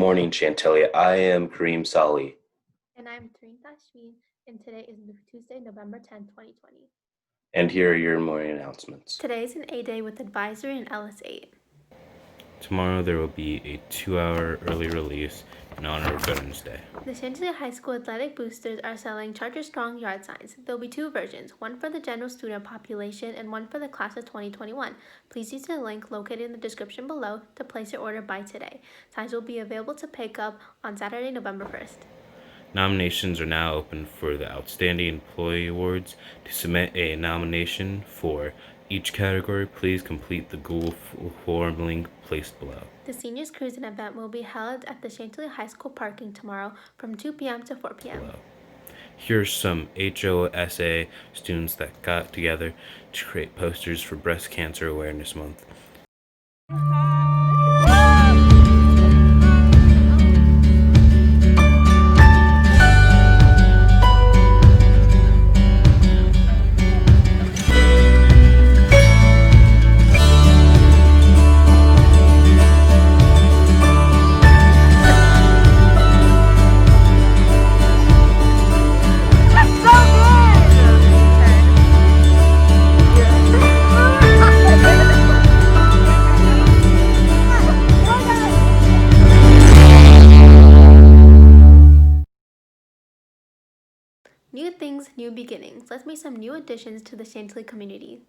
morning, Chantilly. I am Kareem Sali. And I'm Tareen Tashmeen, and today is Tuesday, November 10th, 2020. And here are your morning announcements. Today is an A Day with Advisory and Ellis 8. Tomorrow there will be a 2-hour early release in honor of Veterans Day. The Chantilly High School Athletic Boosters are selling Charger Strong yard signs. There will be two versions, one for the general student population and one for the class of 2021. Please use the link located in the description below to place your order by today. Signs will be available to pick up on Saturday, November 1st. Nominations are now open for the Outstanding Employee Awards. To submit a nomination for each category, please complete the Google form link placed below. The Seniors Cruising event will be held at the Chantilly High School parking tomorrow from 2 p.m. to 4 p.m. Below. Here's some HOSA students that got together to create posters for Breast Cancer Awareness Month. New things, new beginnings. Let's make some new additions to the Chantilly community.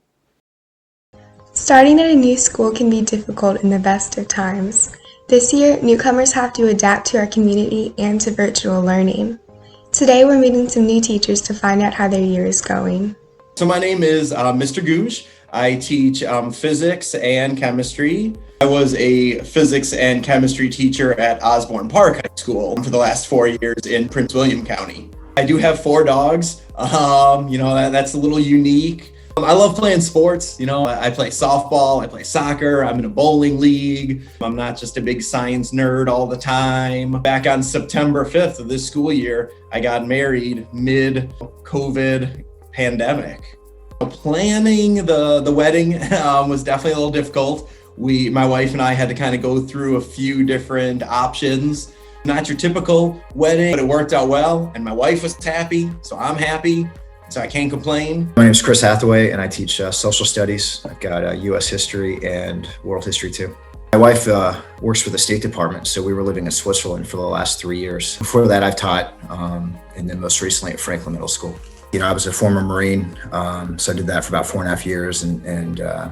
Starting at a new school can be difficult in the best of times. This year, newcomers have to adapt to our community and to virtual learning. Today, we're meeting some new teachers to find out how their year is going. So my name is Mr. Googe. I teach physics and chemistry. I was a physics and chemistry teacher at Osborne Park High School for the last 4 years in Prince William County. I do have 4 dogs. That's a little unique. I love playing sports. I play softball, I play soccer, I'm in a bowling league. I'm not just a big science nerd all the time. Back on September 5th of this school year, I got married mid-COVID pandemic. Planning the wedding was definitely a little difficult. My wife and I had to kind of go through a few different options. Not your typical wedding, but it worked out well, and my wife was happy, so I'm happy, so I can't complain. My name is Chris Hathaway, and I teach social studies. I've got U.S. history and world history too. My wife works for the State Department, so we were living in Switzerland for the last 3 years. Before that, I've taught, and then most recently at Franklin Middle School. I was a former Marine, so I did that for about 4.5 years, and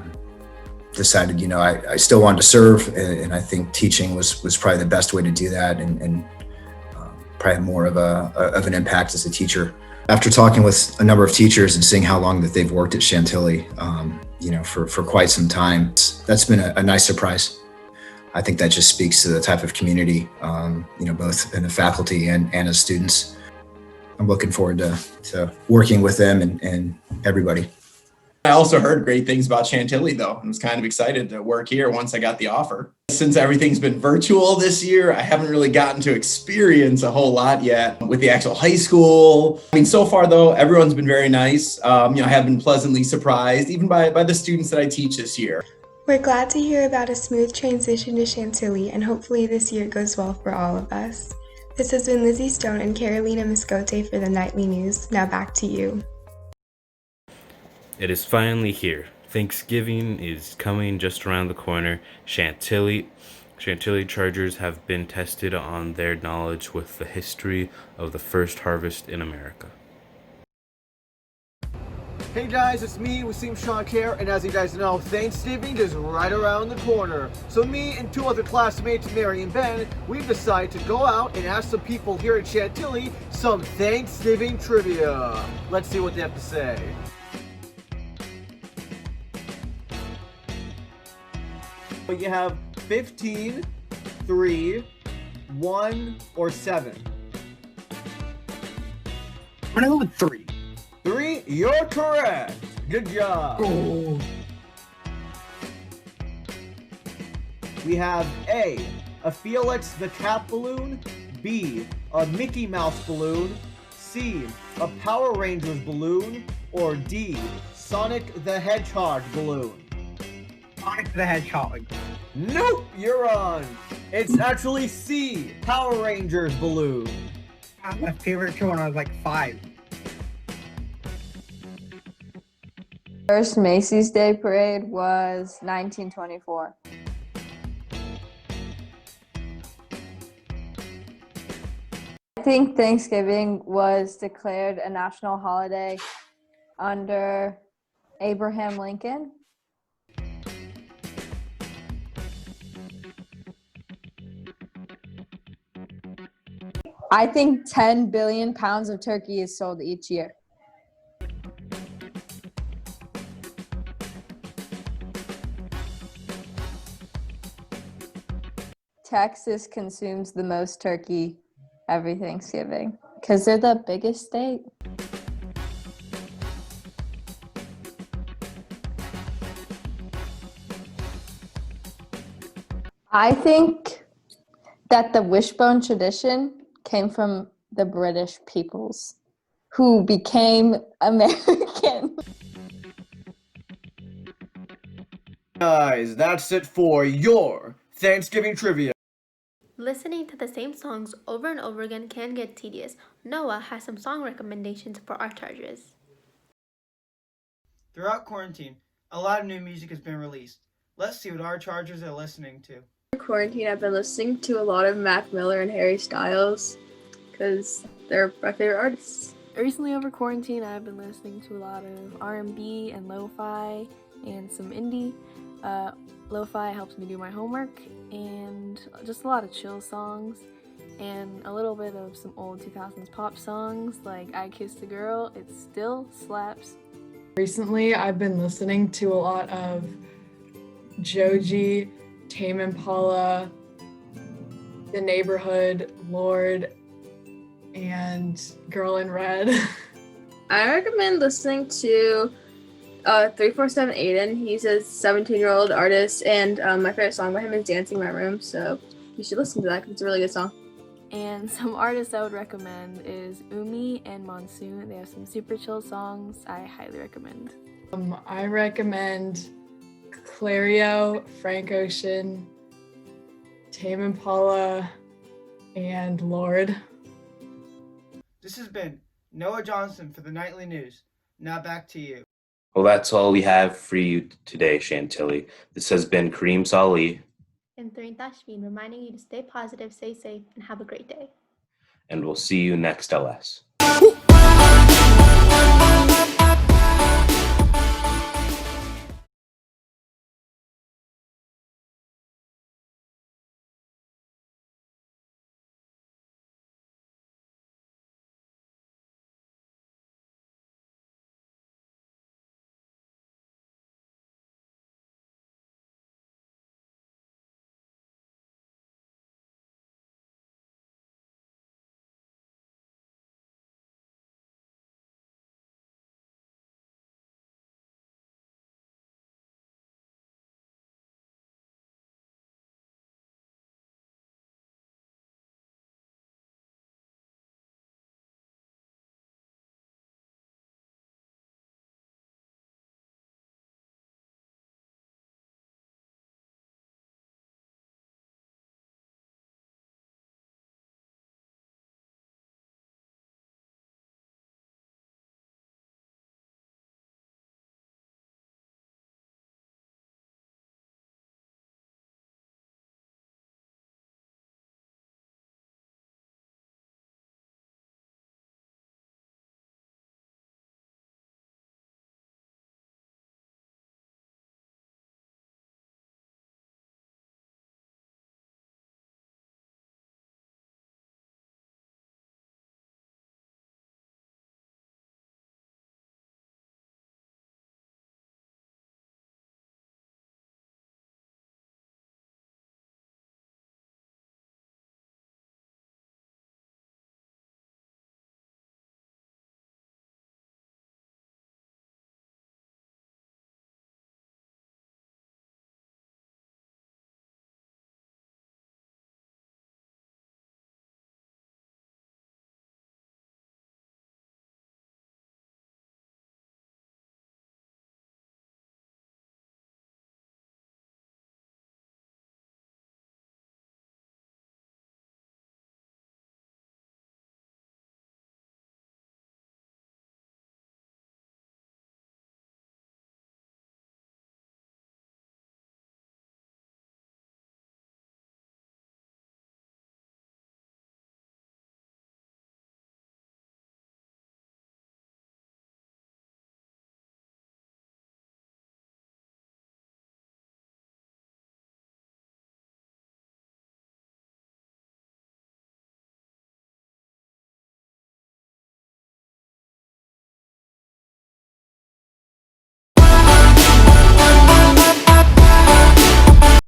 decided, I still wanted to serve, and I think teaching was probably the best way to do that, and probably more of an impact as a teacher. After talking with a number of teachers and seeing how long that they've worked at Chantilly, for quite some time, that's been a nice surprise. I think that just speaks to the type of community, both in the faculty and as students. I'm looking forward to working with them and everybody. I also heard great things about Chantilly, though, and was kind of excited to work here once I got the offer. Since everything's been virtual this year, I haven't really gotten to experience a whole lot yet with the actual high school. So far, though, everyone's been very nice. I have been pleasantly surprised, even by the students that I teach this year. We're glad to hear about a smooth transition to Chantilly, and hopefully this year goes well for all of us. This has been Lizzie Stone and Carolina Miscote for the Nightly News. Now back to you. It is finally here. Thanksgiving is coming just around the corner. Chantilly Chargers have been tested on their knowledge with the history of the first harvest in America. Hey guys, it's me, Wasim Shankar, and as you guys know, Thanksgiving is right around the corner. So me and 2 other classmates, Mary and Ben, we've decided to go out and ask some people here at Chantilly some Thanksgiving trivia. Let's see what they have to say. You have 15, 3, 1, or 7. I'm gonna go with 3. 3, you're correct. Good job. Oh. We have A, Felix the Cat balloon, B, a Mickey Mouse balloon, C, a Power Rangers balloon, or D, Sonic the Hedgehog balloon. Sonic the Hedgehog. Nope, you're on. It's actually C, Power Rangers balloon. My favorite show when I was like 5. First Macy's Day Parade was 1924. I think Thanksgiving was declared a national holiday under Abraham Lincoln. I think 10 billion pounds of turkey is sold each year. Texas consumes the most turkey every Thanksgiving because they're the biggest state. I think that the wishbone tradition came from the British peoples who became American. Guys, that's it for your Thanksgiving trivia. Listening to the same songs over and over again can get tedious. Noah has some song recommendations for our Chargers. Throughout quarantine, a lot of new music has been released. Let's see what our Chargers are listening to. Quarantine, I've been listening to a lot of Mac Miller and Harry Styles because they're my favorite artists. Recently over quarantine, I've been listening to a lot of R&B and lo-fi and some indie. Lo-fi helps me do my homework, and just a lot of chill songs and a little bit of some old 2000s pop songs like I Kissed a Girl. It still slaps. Recently, I've been listening to a lot of Joji, Tame Impala, The Neighborhood, Lord, and Girl in Red. I recommend listening to 347 Aiden. He's a 17-year-old artist, and my favorite song by him is Dancing in My Room, so you should listen to that because it's a really good song. And some artists I would recommend is Umi and Monsoon. They have some super chill songs I highly recommend. I recommend Clario, Frank Ocean, Tame Impala, and Lord. This has been Noah Johnson for the Nightly News. Now back to you. Well, that's all we have for you today, Chantilly. This has been Kareem Salih. And Thrin Tashveen reminding you to stay positive, stay safe, and have a great day. And we'll see you next LS.